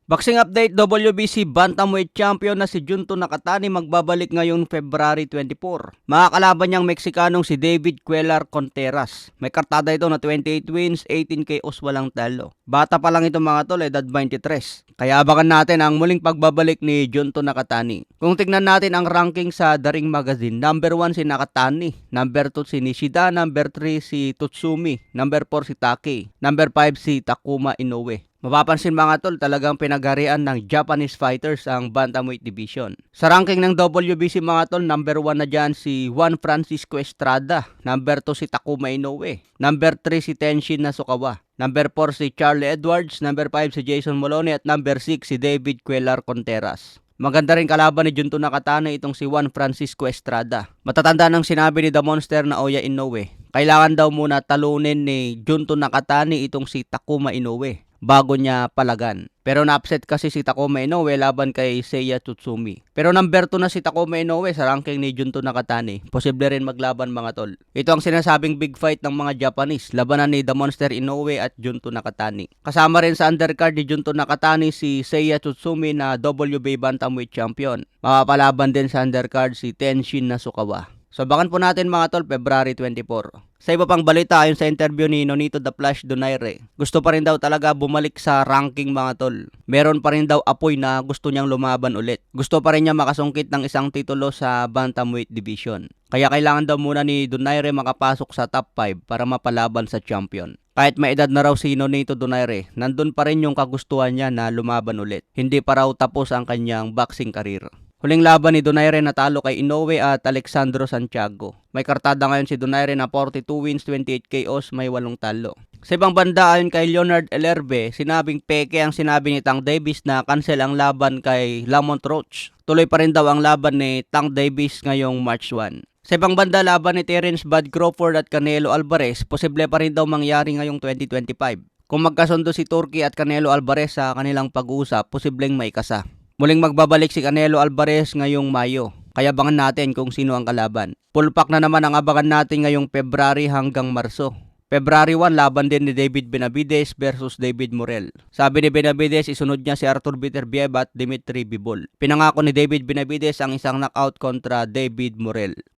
Boxing update, WBC Bantamweight Champion na si Junto Nakatani magbabalik ngayon February 24. Makakalaban niyang Meksikanong si David Cuellar Contreras. May kartada ito na 28 wins, 18 KOs walang talo. Bata pa lang ito mga tol, edad 23. Kaya abangan natin ang muling pagbabalik ni Junto Nakatani. Kung tignan natin ang ranking sa The Ring Magazine, number 1 si Nakatani, number 2 si Nishida, number 3 si Tatsumi, number 4 si Taki, number 5 si Takuma Inoue. Mapapansin mga tol, talagang pinagharian ng Japanese fighters ang Bantamweight Division. Sa ranking ng WBC mga tol, number 1 na dyan si Juan Francisco Estrada, number 2 si Takuma Inoue, number 3 si Tenshin Nasukawa, number 4 si Charlie Edwards, number 5 si Jason Moloney at number 6 si David Cuellar Contreras. Maganda rin kalaban ni Junto Nakatani itong si Juan Francisco Estrada. Matatanda ng sinabi ni The Monster na Oya Inoue. Kailangan daw muna talunin ni Junto Nakatani itong si Takuma Inoue bago niya palagan. Pero na-upset kasi si Takuma Inoue laban kay Seiya Tatsumi. Pero number 2 na si Takuma Inoue sa ranking ni Junto Nakatani. Posible rin maglaban mga tol. Ito ang sinasabing big fight ng mga Japanese. Labanan ni The Monster Inoue at Junto Nakatani. Kasama rin sa undercard ni Junto Nakatani si Seiya Tatsumi na WBA Bantamweight Champion. Mapapalaban din sa undercard si Tenshin Nasukawa. So abangan po natin mga tol, February 24. Sa iba pang balita, ayon sa interview ni Nonito The Flash Donaire, gusto pa rin daw talaga bumalik sa ranking mga tol. Meron pa rin daw apoy na gusto niyang lumaban ulit. Gusto pa rin niya makasungkit ng isang titulo sa Bantamweight Division. Kaya kailangan daw muna ni Donaire makapasok sa top 5 para mapalaban sa champion. Kahit may edad na raw si Nonito Donaire, nandun pa rin yung kagustuhan niya na lumaban ulit. Hindi pa raw tapos ang kanyang boxing career. Huling laban ni Donaire natalo kay Inoue at Alexandro Santiago. May kartada ngayon si Donaire na 42 wins, 28 KOs, may 8 talo. Sa ibang banda ayon kay Leonard Elerbe, sinabing peke ang sinabi ni Tank Davis na cancel ang laban kay Lamont Roach. Tuloy pa rin daw ang laban ni Tank Davis ngayong March 1. Sa ibang banda, laban ni Terence Bud Crawford at Canelo Alvarez, posible pa rin daw mangyari ngayong 2025. Kung magkasundo si Turki at Canelo Alvarez sa kanilang pag-uusap, posibleng maikasa. Muling magbabalik si Canelo Alvarez ngayong Mayo. Kaya abangan natin kung sino ang kalaban. Full pack na naman ang abangan natin ngayong February hanggang Marso. February 1, laban din ni David Benavides versus David Morrell. Sabi ni Benavides, isunod niya si Arthur Beterbiev at Dimitri Bivol. Pinangako ni David Benavides ang isang knockout kontra David Morrell.